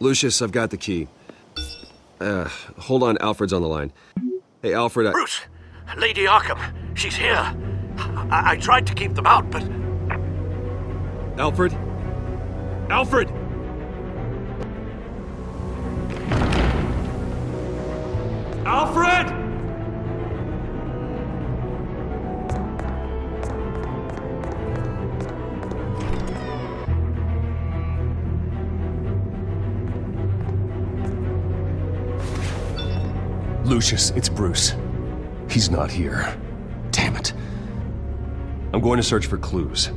Lucius, I've got the key. Hold on, Alfred's on the line. Hey, Alfred, Bruce! Lady Arkham, she's here. I tried to keep them out, but... Alfred? Alfred! Alfred! Lucius, it's Bruce. He's not here. Damn it. I'm going to search for clues.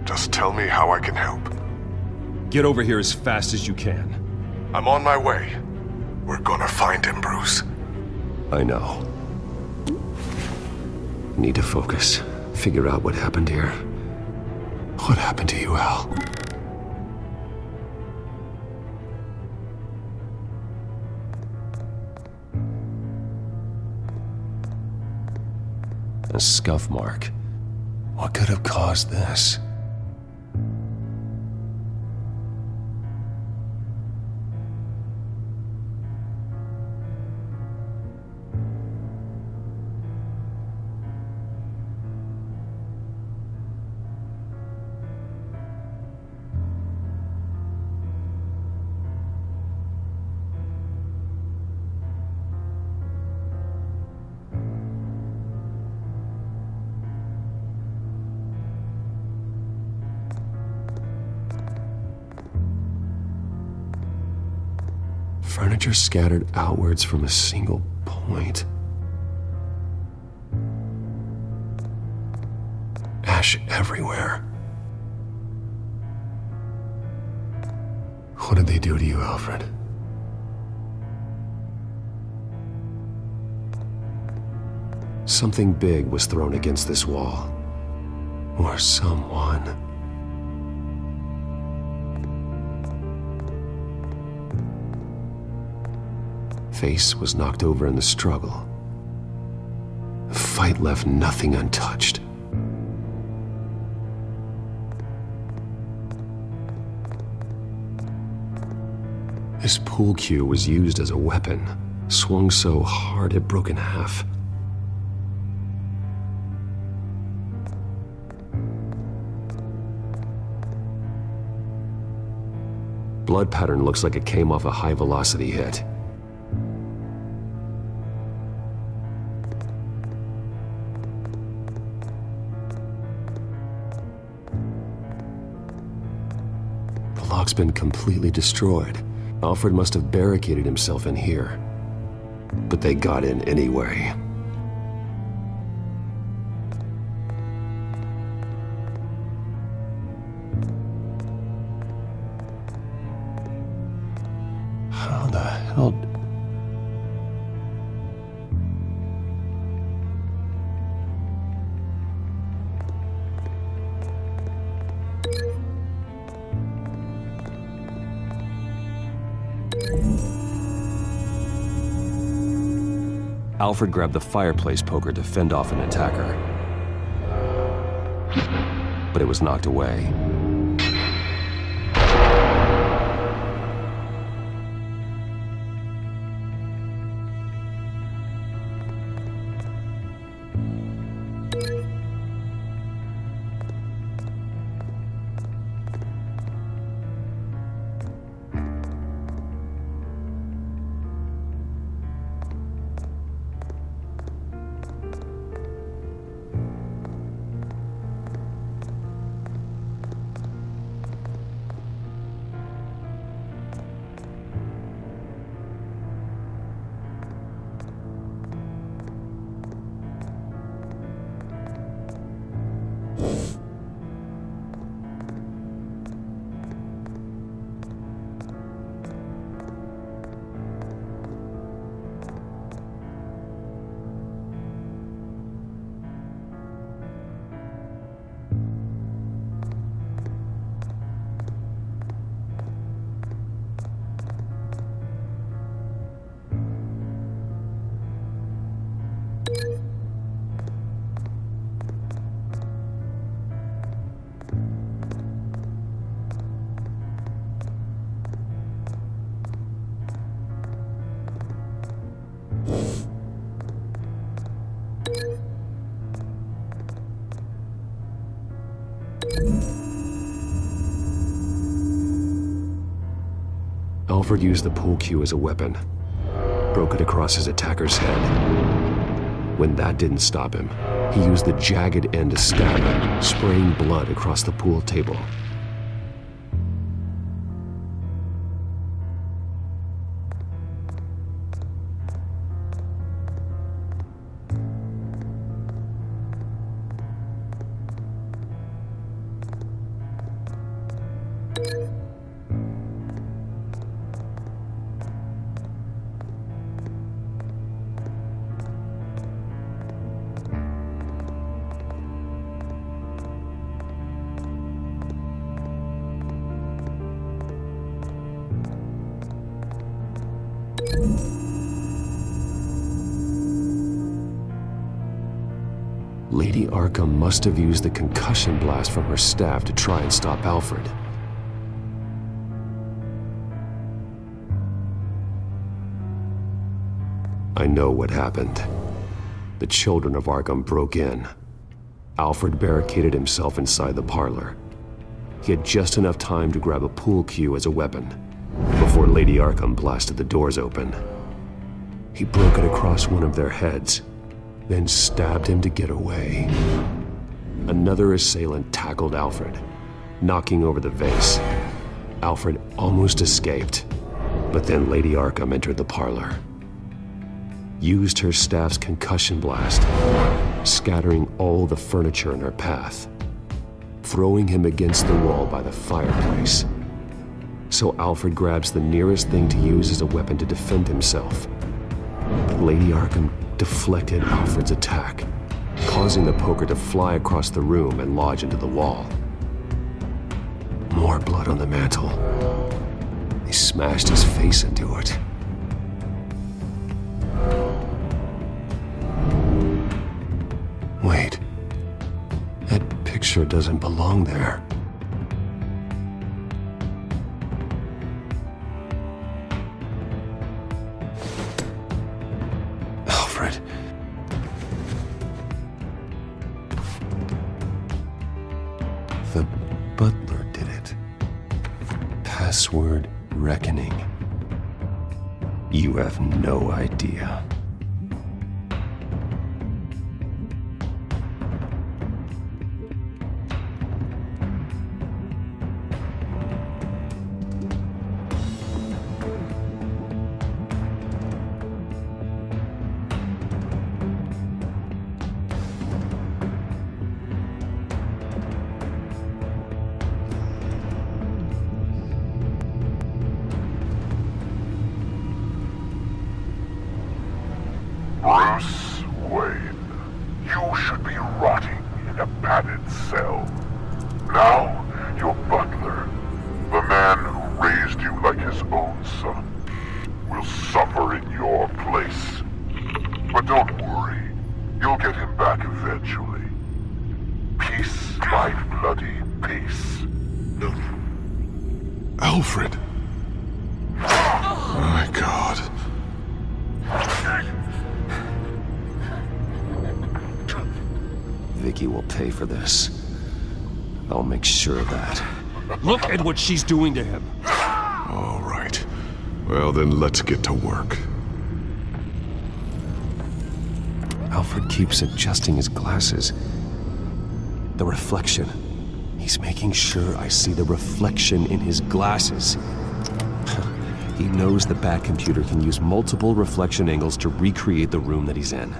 Just tell me how I can help. Get over here as fast as you can. I'm on my way. We're gonna find him, Bruce. I know. Need to focus. Figure out what happened here. What happened to you, Al? A scuff mark. What could have caused this? Furniture scattered outwards from a single point. Ash everywhere. What did they do to you, Alfred? Something big was thrown against this wall. Or someone. Face was knocked over in the struggle. The fight left nothing untouched. This pool cue was used as a weapon, swung so hard it broke in half. Blood pattern looks like it came off a high-velocity hit. The lock's been completely destroyed. Alfred must have barricaded himself in here. But they got in anyway. How the hell... Alfred grabbed the fireplace poker to fend off an attacker. But it was knocked away. Alfred used the pool cue as a weapon, broke it across his attacker's head. When that didn't stop him, he used the jagged end to stab him, spraying blood across the pool table. Lady Arkham must have used the concussion blast from her staff to try and stop Alfred. I know what happened. The children of Arkham broke in. Alfred barricaded himself inside the parlor. He had just enough time to grab a pool cue as a weapon before Lady Arkham blasted the doors open. He broke it across one of their heads, then stabbed him to get away. Another assailant tackled Alfred, knocking over the vase. Alfred almost escaped, but then Lady Arkham entered the parlor, used her staff's concussion blast, scattering all the furniture in her path, throwing him against the wall by the fireplace. So Alfred grabs the nearest thing to use as a weapon to defend himself. But Lady Arkham deflected Alfred's attack, causing the poker to fly across the room and lodge into the wall. More blood on the mantel. He smashed his face into it. Wait. That picture doesn't belong there. Alfred. The butler did it. Password reckoning. You have no idea. Bruce Wayne, you should be rotting in a padded cell. Now, your butler, the man who raised you like his own son, will suffer in your place. But don't worry, you'll get him back eventually. Peace, my bloody peace. Alfred! My God. Vicky will pay for this. I'll make sure of that. Look at what she's doing to him. All right. Well, then let's get to work. Alfred keeps adjusting his glasses. The reflection. He's making sure I see the reflection in his glasses. He knows the Batcomputer can use multiple reflection angles to recreate the room that he's in.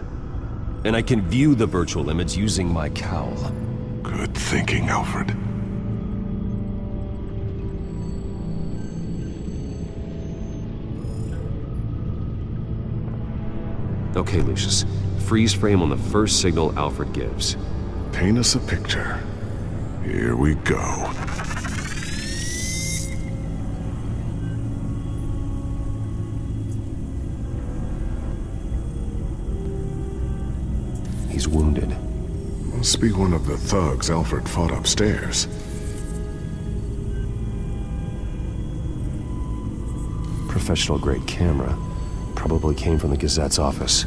And I can view the virtual image using my cowl. Good thinking, Alfred. Okay, Lucius. Freeze frame on the first signal Alfred gives. Paint us a picture. Here we go. He's wounded. Must be one of the thugs Alfred fought upstairs. Professional-grade camera. Probably came from the Gazette's office.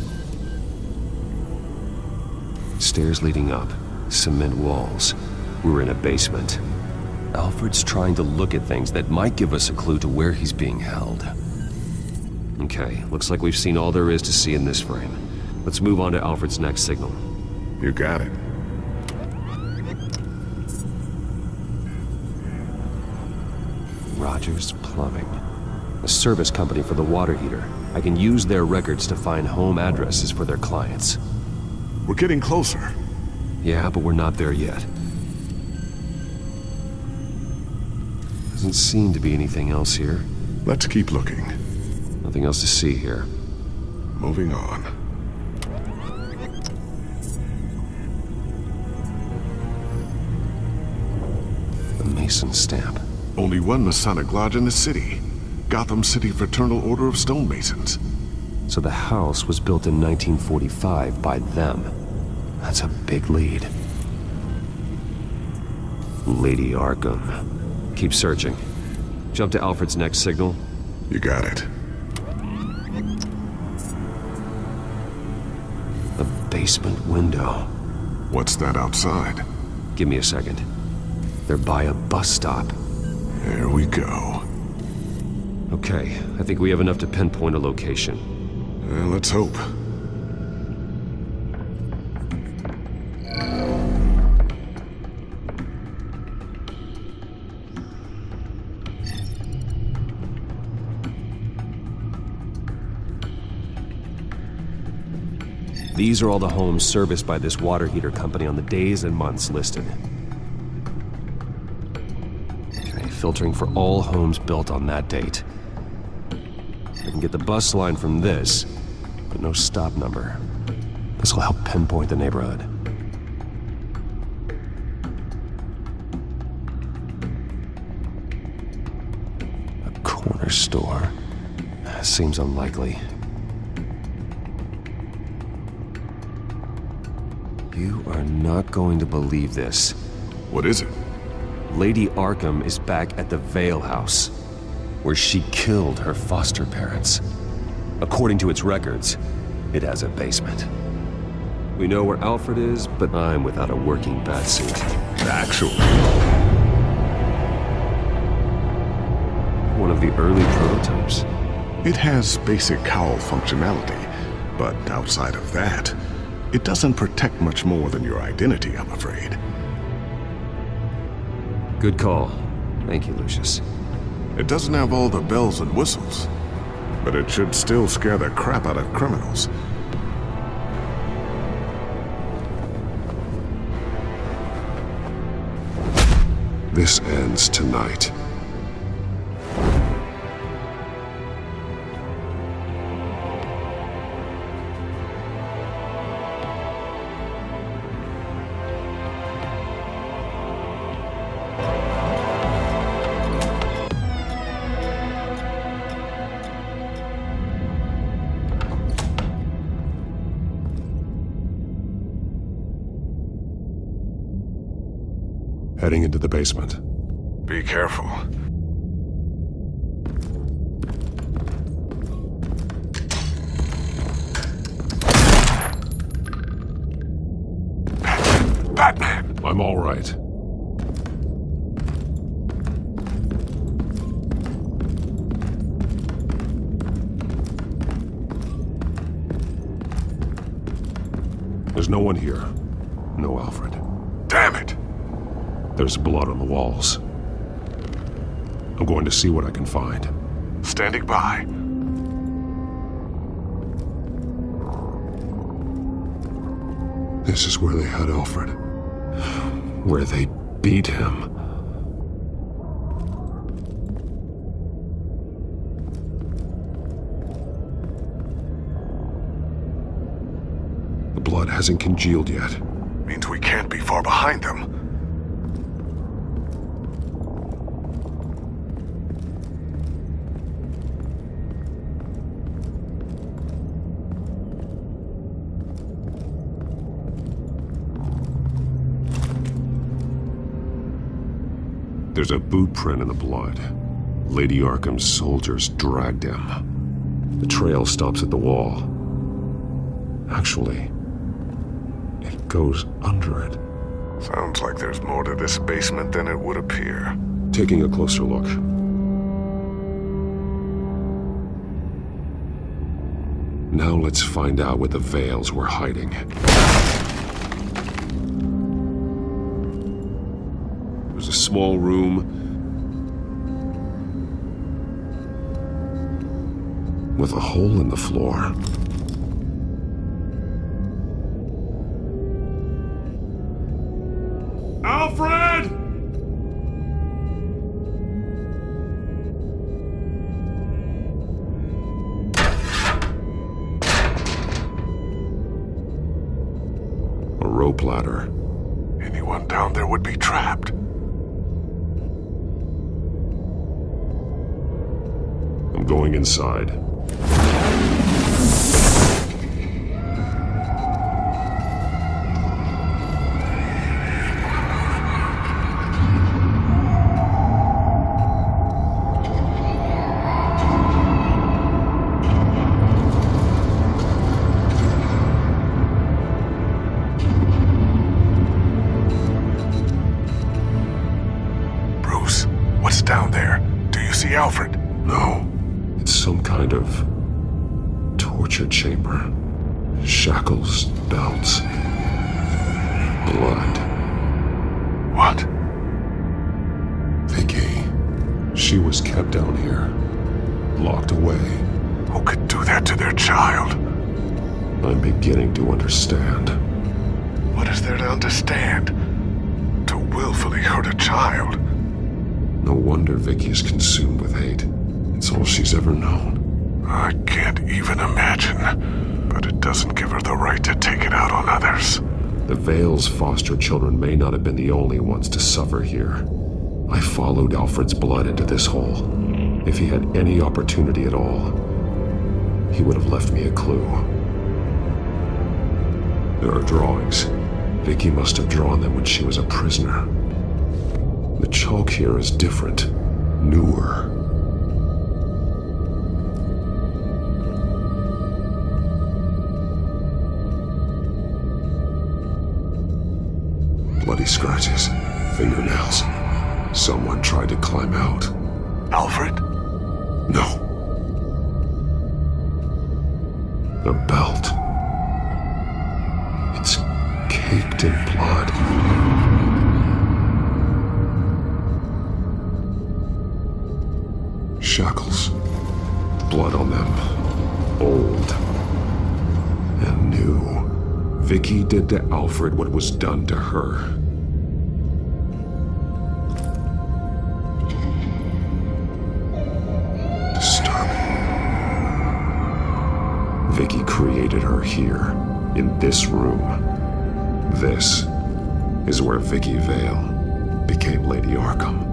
Stairs leading up. Cement walls. We're in a basement. Alfred's trying to look at things that might give us a clue to where he's being held. Okay, looks like we've seen all there is to see in this frame. Let's move on to Alfred's next signal. You got it. Rogers Plumbing. A service company for the water heater. I can use their records to find home addresses for their clients. We're getting closer. Yeah, but we're not there yet. Doesn't seem to be anything else here. Let's keep looking. Nothing else to see here. Moving on. The Mason stamp. Only one Masonic lodge in the city. Gotham City Fraternal Order of Stonemasons. So the house was built in 1945 by them. That's a big lead. Lady Arkham. Keep searching. Jump to Alfred's next signal. You got it. The basement window. What's that outside? Give me a second. They're by a bus stop. There we go. Okay, I think we have enough to pinpoint a location. Let's hope. These are all the homes serviced by this water heater company on the days and months listed. Okay, filtering for all homes built on that date. I can get the bus line from this, but no stop number. This will help pinpoint the neighborhood. A corner store. Seems unlikely. You are not going to believe this. What is it? Lady Arkham is back at the Vale House, where she killed her foster parents. According to its records, it has a basement. We know where Alfred is, but I'm without a working batsuit. Actually. One of the early prototypes. It has basic cowl functionality, but outside of that, it doesn't protect much more than your identity, I'm afraid. Good call. Thank you, Lucius. It doesn't have all the bells and whistles, but it should still scare the crap out of criminals. This ends tonight. Heading into the basement. Be careful. Batman! I'm all right. There's no one here. No Alfred. Damn it! There's blood on the walls. I'm going to see what I can find. Standing by. This is where they had Alfred. Where they beat him. The blood hasn't congealed yet. Means we can't be far behind them. There's a boot print in the blood. Lady Arkham's soldiers dragged him. The trail stops at the wall. Actually, it goes under it. Sounds like there's more to this basement than it would appear. Taking a closer look. Now let's find out where the Veils were hiding. There's a small room with a hole in the floor. Alfred! A rope ladder. Anyone down there would be trapped. I'm going inside. Bruce, what's down there? Do you see Alfred? No. It's some kind of torture chamber. Shackles, belts, blood. What? Vicky. She was kept down here, locked away. Who could do that to their child? I'm beginning to understand. What is there to understand? To willfully hurt a child? No wonder Vicky is consumed with hate. It's all she's ever known. I can't even imagine, but it doesn't give her the right to take it out on others. The Veil's foster children may not have been the only ones to suffer here. I followed Alfred's blood into this hole. If he had any opportunity at all, he would have left me a clue. There are drawings. Vicky must have drawn them when she was a prisoner. The chalk here is different, newer. Bloody scratches, fingernails. Someone tried to climb out. Alfred? No. A belt. It's caked in blood. Shackles. Blood on them. Old. And new. Vicky did to Alfred what was done to her. Disturbing. Vicky created her here, in this room. This is where Vicky Vale became Lady Arkham.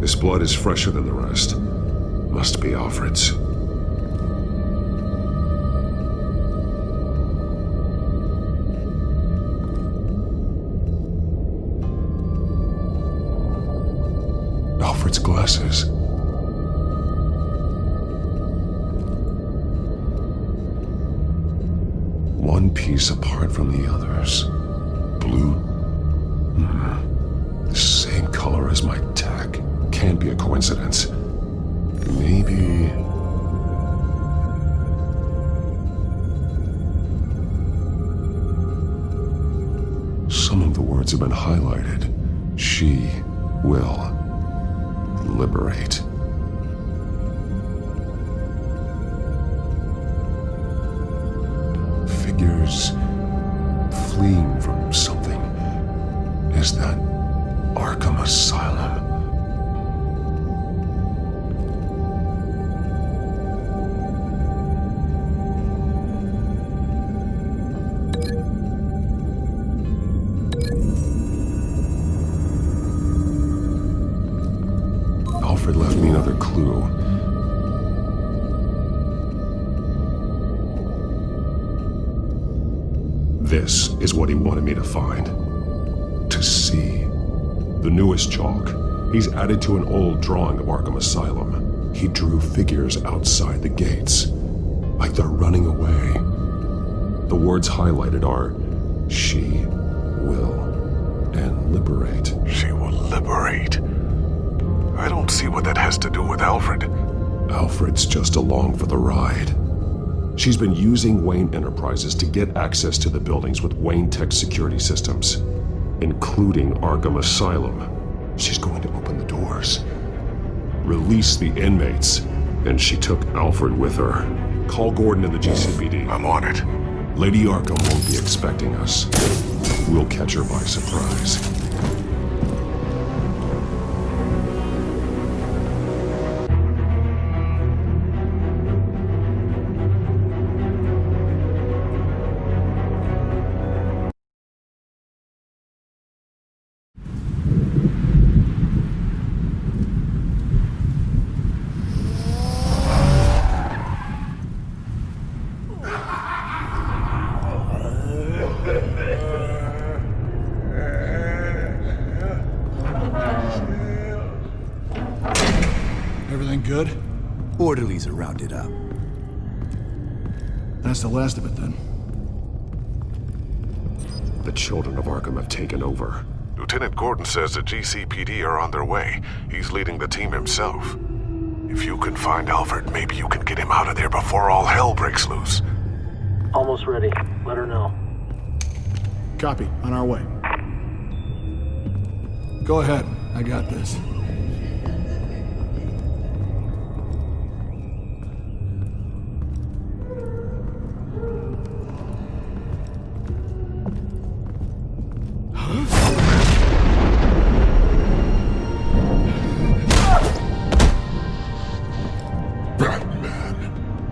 This blood is fresher than the rest. Must be Alfred's. Alfred's glasses. One piece apart from the others. Blue. The same color as my tech. Can't be a coincidence. Maybe... Some of the words have been highlighted. She will liberate. Figures fleeing from something. Is that Arkham Asylum? Alfred left me another clue. This is what he wanted me to find. To see. The newest chalk. He's added to an old drawing of Arkham Asylum. He drew figures outside the gates, like they're running away. The words highlighted are, "She will," and "liberate." She will liberate. I don't see what that has to do with Alfred. Alfred's just along for the ride. She's been using Wayne Enterprises to get access to the buildings with Wayne Tech security systems, including Arkham Asylum. She's going to open the doors, release the inmates, and she took Alfred with her. Call Gordon and the GCPD. I'm on it. Lady Arkham won't be expecting us. We'll catch her by surprise. Everything good? Orderlies are rounded up. That's the last of it, then. The children of Arkham have taken over. Lieutenant Gordon says the GCPD are on their way. He's leading the team himself. If you can find Alfred, maybe you can get him out of there before all hell breaks loose. Almost ready. Let her know. Copy. On our way. Go ahead. I got this.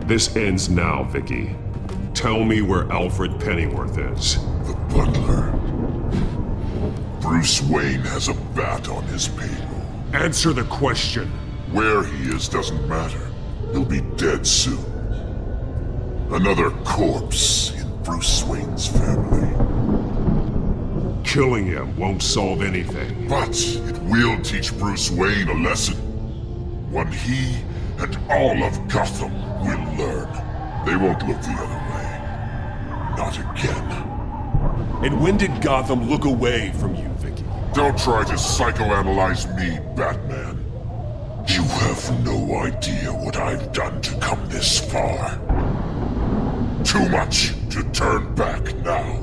This ends now, Vicky. Tell me where Alfred Pennyworth is. The butler. Bruce Wayne has a bat on his payroll. Answer the question. Where he is doesn't matter. He'll be dead soon. Another corpse in Bruce Wayne's family. Killing him won't solve anything. But it will teach Bruce Wayne a lesson. One he and all of Gotham will learn. They won't look the other way. Not again. And when did Gotham look away from you, Vicky? Don't try to psychoanalyze me, Batman. You have no idea what I've done to come this far. Too much to turn back now.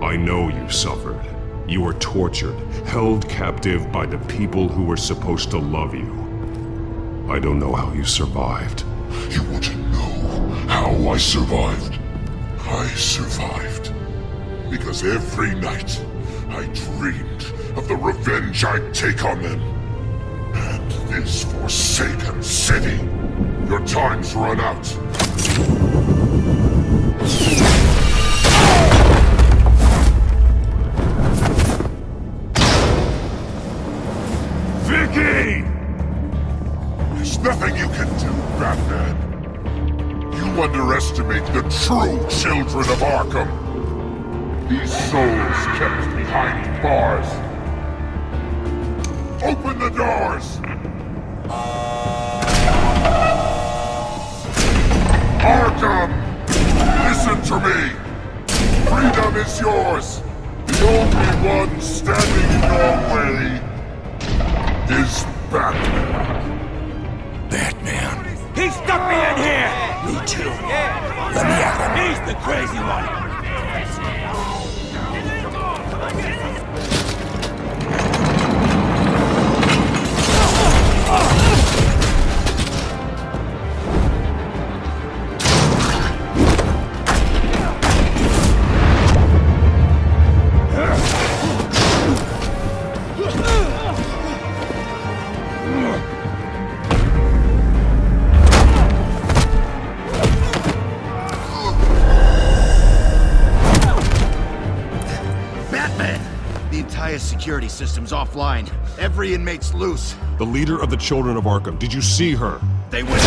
I know you suffered. You were tortured, held captive by the people who were supposed to love you. I don't know how you survived. You want to know how I survived? I survived because every night I dreamed of the revenge I'd take on them. And this forsaken city. Your time's run out. Vicky! There's nothing you can do, Batman. You underestimate the true children of Arkham. These souls kept behind bars. Open the doors! Arkham! Listen to me! Freedom is yours! The only one standing in your way is Batman. Batman. He stuck me in here! Me too. Let me at him. He's the crazy one! Security system's offline. Every inmate's loose. The leader of the Children of Arkham, did you see her? They went.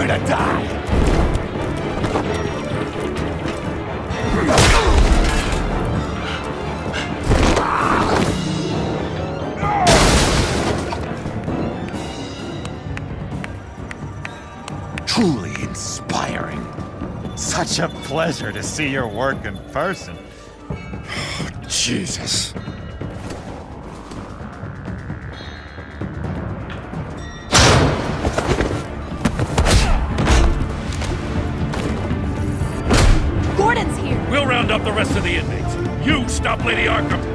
going to die! Truly inspiring. Such a pleasure to see your work in person. Jesus. Gordon's here! We'll round up the rest of the inmates. You stop Lady Arkham!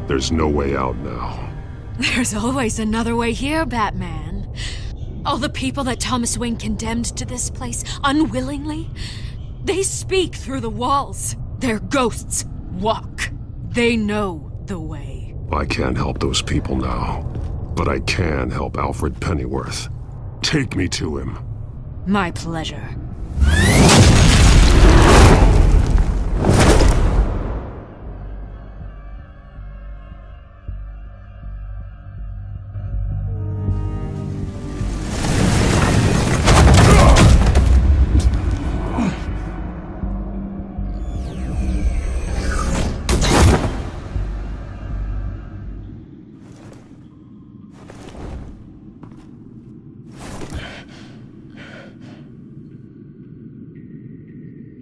There's no way out now. There's always another way here, Batman. All the people that Thomas Wayne condemned to this place unwillingly, they speak through the walls. Their ghosts walk. They know the way. I can't help those people now, but I can help Alfred Pennyworth. Take me to him. My pleasure.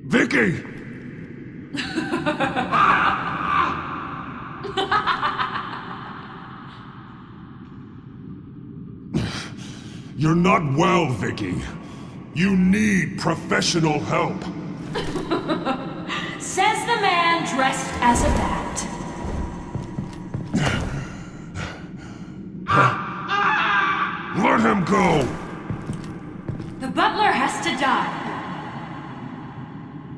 Vicky! You're not well, Vicky. You need professional help. Says the man dressed as a bat. Let him go! The butler has to die.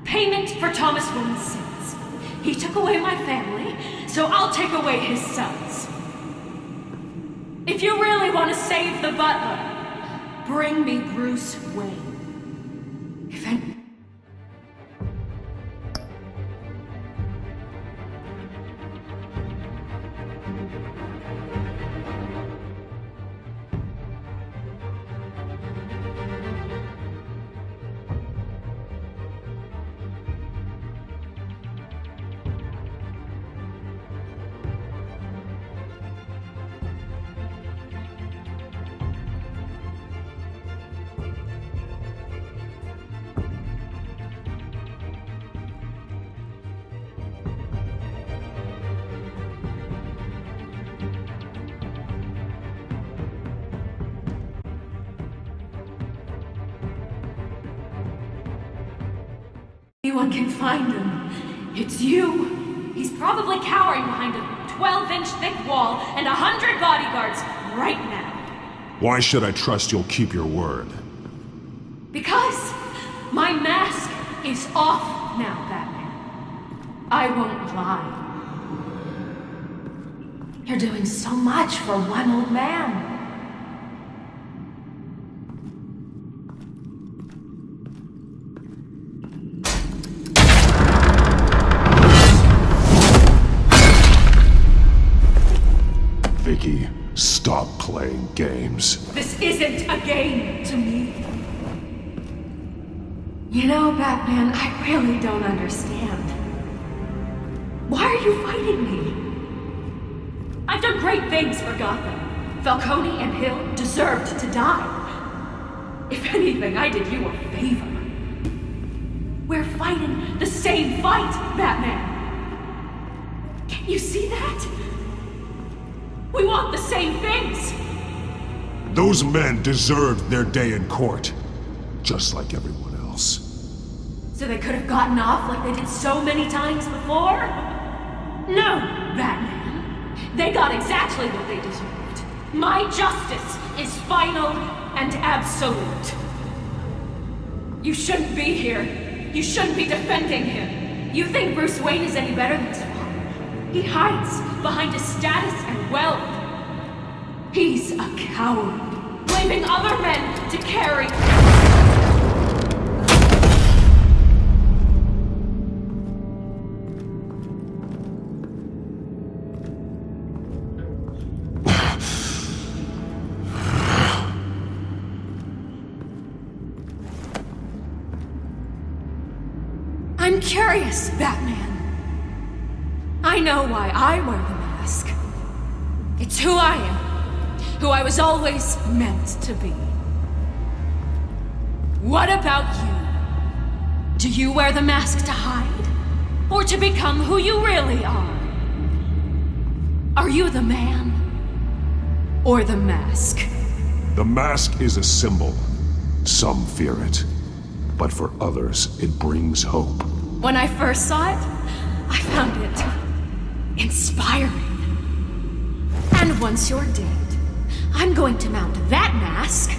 Payment for Thomas Wayne's sins. He took away my family, so I'll take away his sons. If you really want to save the butler, bring me Bruce Wayne. If any... Anyone can find him. It's you. He's probably cowering behind a 12-inch thick wall and 100 bodyguards right now. Why should I trust you'll keep your word? Because my mask is off now, Batman. I won't lie. You're doing so much for one old man. Vicky, stop playing games. This isn't a game to me. You know, Batman, I really don't understand. Why are you fighting me? I've done great things for Gotham. Falcone and Hill deserved to die. If anything, I did you a favor. We're fighting the same fight, Batman. Can't you see that? We want the same things! Those men deserved their day in court, just like everyone else. So they could have gotten off like they did so many times before? No, Batman. They got exactly what they deserved. My justice is final and absolute. You shouldn't be here. You shouldn't be defending him. You think Bruce Wayne is any better than his father? He hides behind his status and wealth. He's a coward, leaving other men to carry. I'm curious, Batman. I know why I wear the mask. It's who I am, who I was always meant to be. What about you? Do you wear the mask to hide? Or to become who you really are? Are you the man? Or the mask? The mask is a symbol. Some fear it. But for others, it brings hope. When I first saw it, I found it inspiring. And once you're dead, I'm going to mount that mask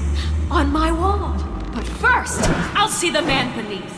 on my wall. But first, I'll see the man beneath.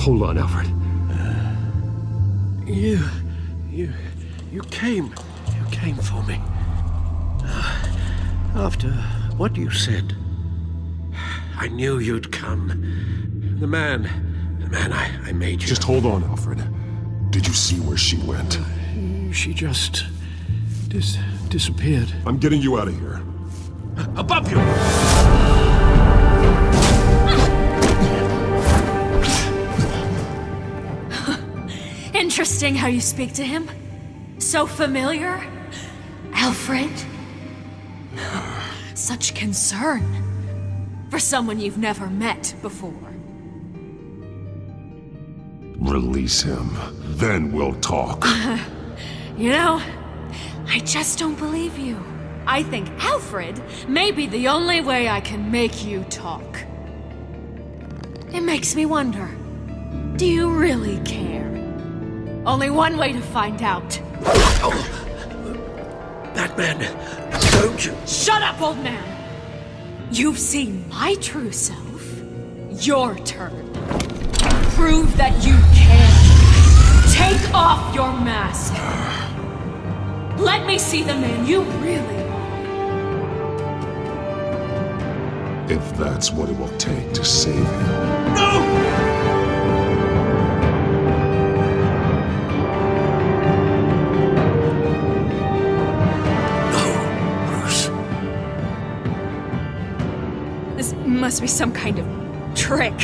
Hold on, Alfred. You came for me. After what you said, I knew you'd come. The man I made you. Just hold on, Alfred. Did you see where she went? She just disappeared. I'm getting you out of here. Above you! Interesting how you speak to him. So familiar. Alfred. Such concern for someone you've never met before. Release him. Then we'll talk. You know, I just don't believe you. I think Alfred may be the only way I can make you talk. It makes me wonder, do you really care? Only one way to find out. Batman, don't you? Shut up, old man! You've seen my true self. Your turn. Prove that you can. Take off your mask. Let me see the man you really are. If that's what it will take to save him. No! Must be some kind of trick.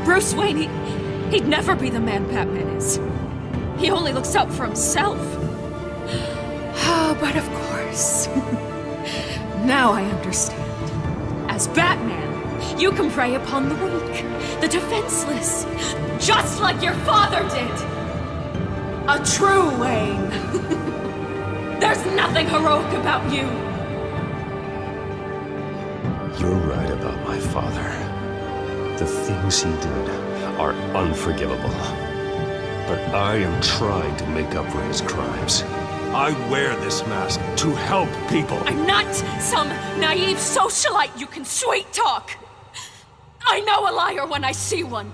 Bruce Wayne, he'd never be the man Batman is. He only looks out for himself. Oh, but of course. Now I understand. As Batman, you can prey upon the weak, the defenseless, just like your father did. A true Wayne. There's nothing heroic about you. You're right about my father. The things he did are unforgivable. But I am trying to make up for his crimes. I wear this mask to help people. I'm not some naive socialite you can sweet talk. I know a liar when I see one.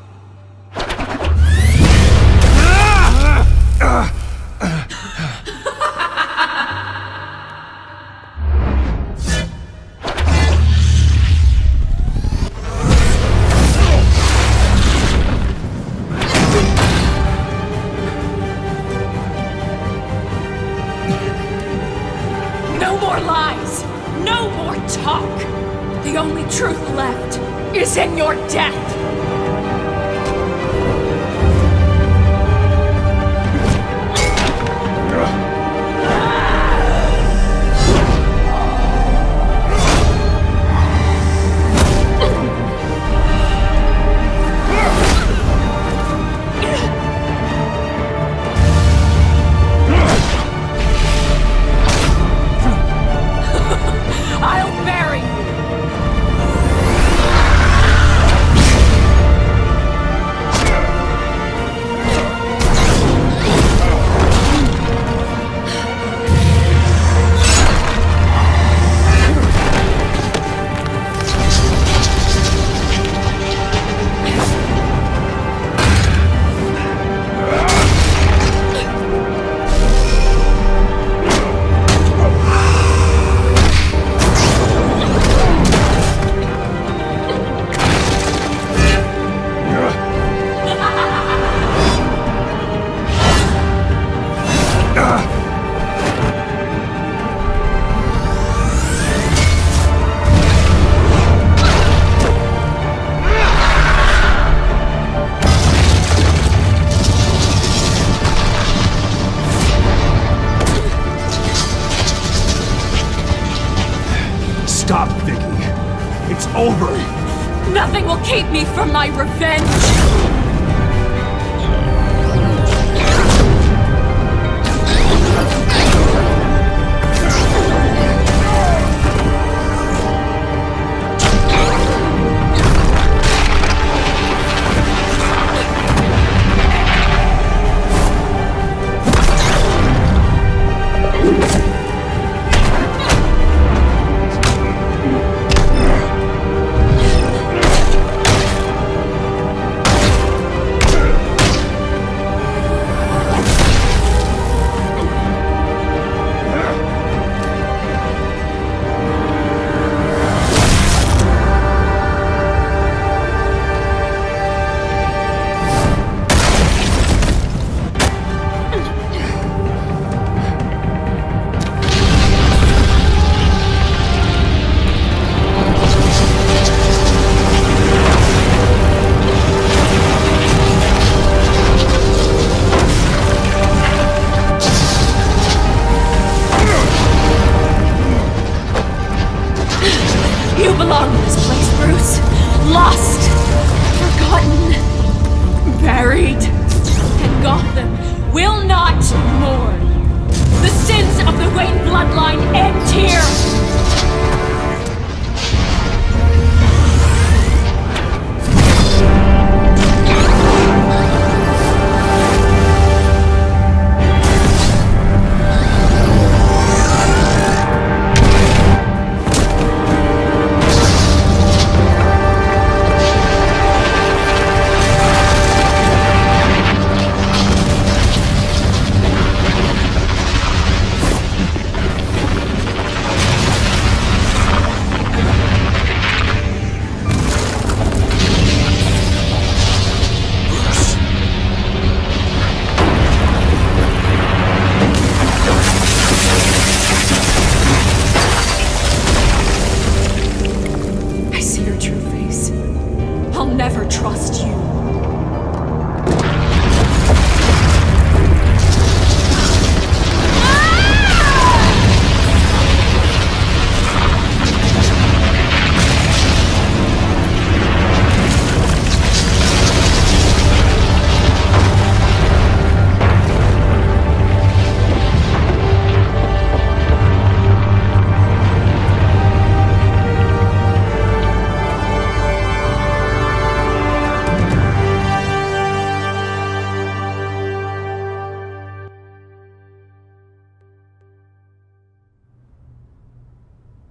No more lies! No more talk! The only truth left is in your death! Stop, Vicky. It's over. Nothing will keep me from my revenge! You belong in this place, Bruce. Lost, forgotten, buried. And Gotham will not mourn. The sins of the Wayne bloodline end here. Never trust you.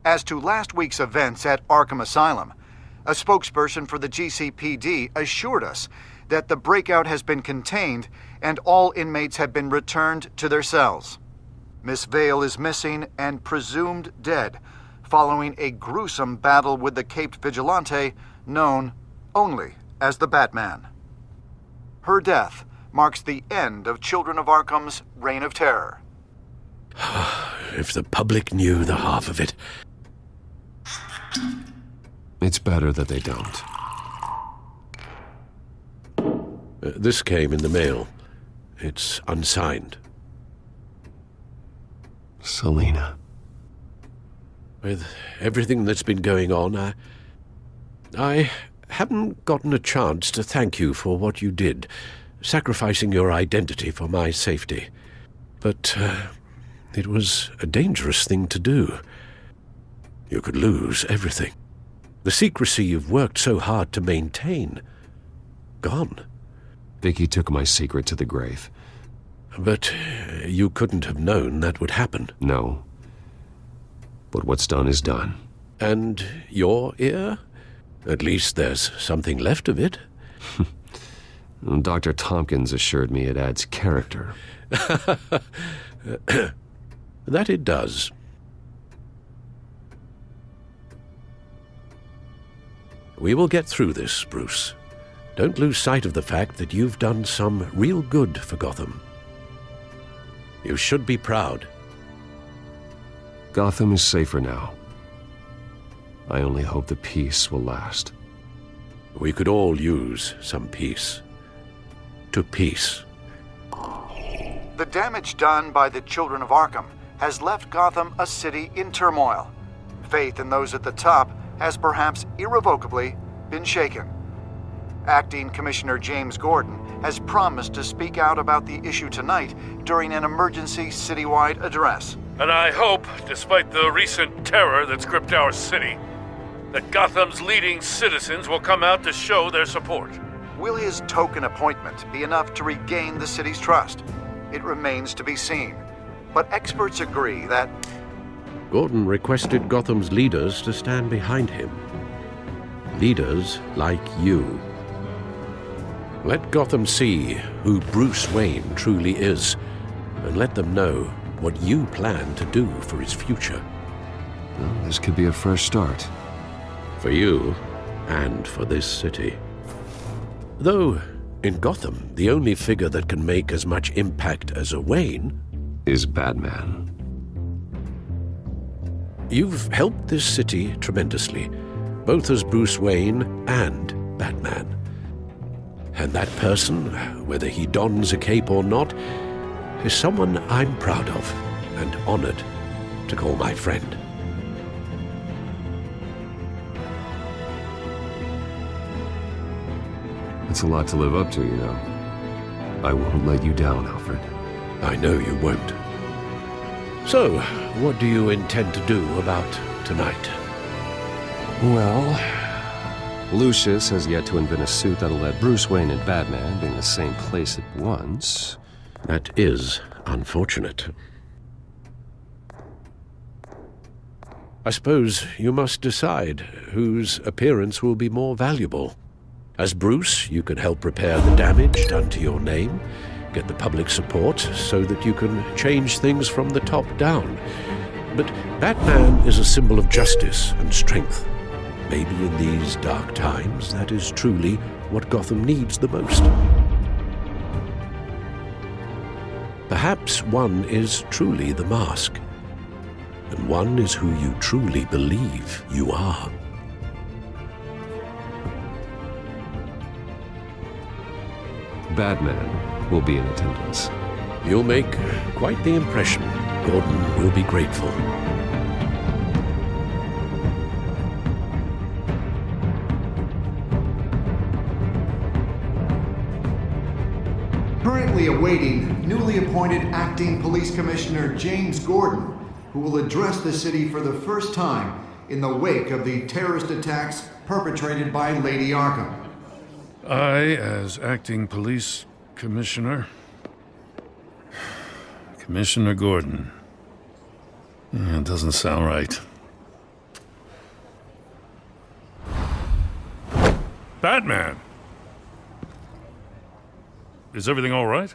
As to last week's events at Arkham Asylum, a spokesperson for the GCPD assured us that the breakout has been contained and all inmates have been returned to their cells. Miss Vale is missing and presumed dead, following a gruesome battle with the caped vigilante known only as the Batman. Her death marks the end of Children of Arkham's reign of terror. If the public knew the half of it. It's better that they don't. This came in the mail. It's unsigned. Selina. With everything that's been going on, I haven't gotten a chance to thank you for what you did, sacrificing your identity for my safety. But it was a dangerous thing to do. You could lose everything. The secrecy you've worked so hard to maintain. Gone. Vicky took my secret to the grave. But you couldn't have known that would happen. No. But what's done is done. And your ear? At least there's something left of it. Dr. Tompkins assured me it adds character. That it does. We will get through this, Bruce. Don't lose sight of the fact that you've done some real good for Gotham. You should be proud. Gotham is safer now. I only hope the peace will last. We could all use some peace. To peace. The damage done by the Children of Arkham has left Gotham a city in turmoil. faith in those at the top has perhaps irrevocably been shaken. Acting Commissioner James Gordon has promised to speak out about the issue tonight during an emergency citywide address. And I hope, despite the recent terror that's gripped our city, that Gotham's leading citizens will come out to show their support. Will his token appointment be enough to regain the city's trust? It remains to be seen. But experts agree that Gordon requested Gotham's leaders to stand behind him. Leaders like you. Let Gotham see who Bruce Wayne truly is, and let them know what you plan to do for his future. Well, this could be a fresh start. For you, and for this city. Though, in Gotham, the only figure that can make as much impact as a Wayne Is Batman. You've helped this city tremendously, both as Bruce Wayne and Batman. And that person, whether he dons a cape or not, is someone I'm proud of and honored to call my friend. It's a lot to live up to, you know. I won't let you down, Alfred. I know you won't. So, what do you intend to do about tonight? Well, Lucius has yet to invent a suit that'll let Bruce Wayne and Batman be in the same place at once. That is unfortunate. I suppose you must decide whose appearance will be more valuable. As Bruce, you can help repair the damage done to your name, get the public support so that you can change things from the top down. But Batman is a symbol of justice and strength. Maybe in these dark times, that is truly what Gotham needs the most. Perhaps one is truly the mask, and one is who you truly believe you are. Batman will be in attendance. You'll make quite the impression. Gordon will be grateful. currently awaiting newly appointed Acting Police Commissioner James Gordon, who will address the city for the first time in the wake of the terrorist attacks perpetrated by Lady Arkham. I, as Acting Police Commissioner... Commissioner Gordon. Yeah, it doesn't sound right. Batman! Is everything all right?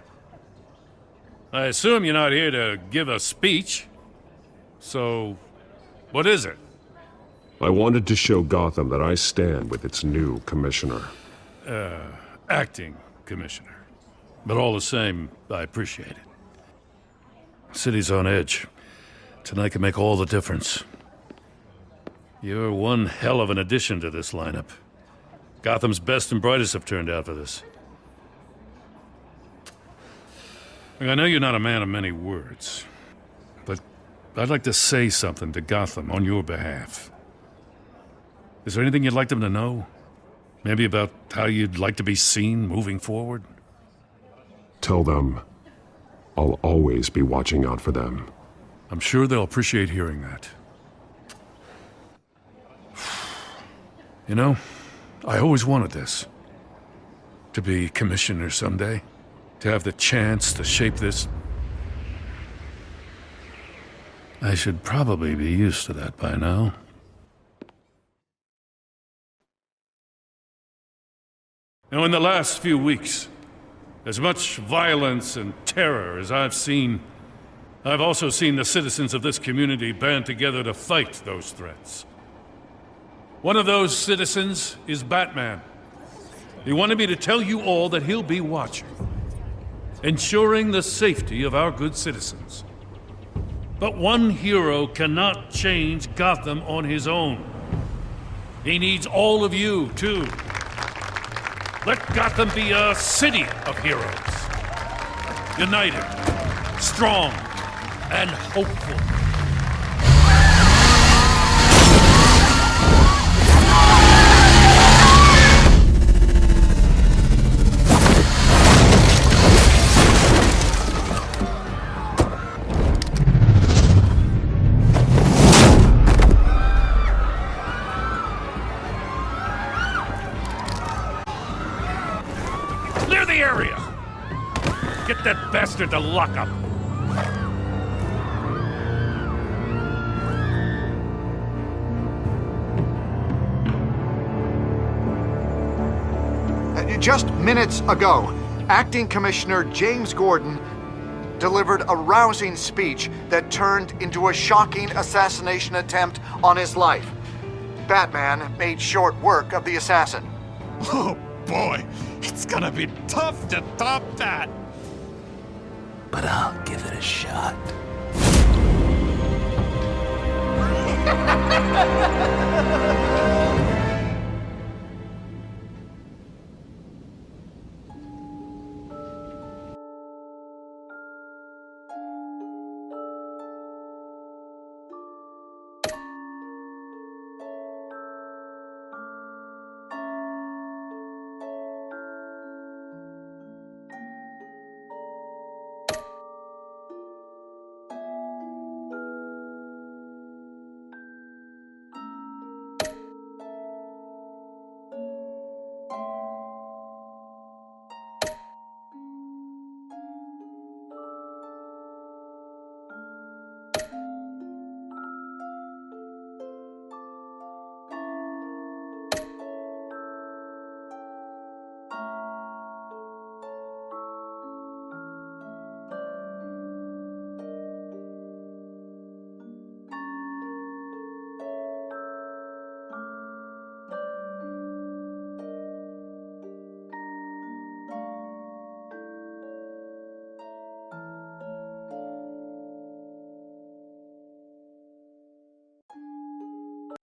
I assume you're not here to give a speech. So, what is it? I wanted to show Gotham that I stand with its new commissioner. Acting Commissioner. But all the same, I appreciate it. City's on edge. Tonight can make all the difference. You're one hell of an addition to this lineup. Gotham's best and brightest have turned out for this. Look, I know you're not a man of many words, but I'd like to say something to Gotham on your behalf. Is there anything you'd like them to know? Maybe about how you'd like to be seen moving forward? Tell them I'll always be watching out for them. I'm sure they'll appreciate hearing that. You know, I always wanted this. To be commissioner someday. To have the chance to shape this. I should probably be used to that by now. Now, in the last few weeks, as much violence and terror as I've seen, I've also seen the citizens of this community band together to fight those threats. One of those citizens is Batman. He wanted me to tell you all that he'll be watching, ensuring the safety of our good citizens. But one hero cannot change Gotham on his own. He needs all of you, too. Let Gotham be a city of heroes. United, strong, and hopeful. bastard to lockup. Just minutes ago, Acting Commissioner James Gordon delivered a rousing speech that turned into a shocking assassination attempt on his life. Batman made short work of the assassin. Oh boy, it's gonna be tough to top that. But I'll give it a shot.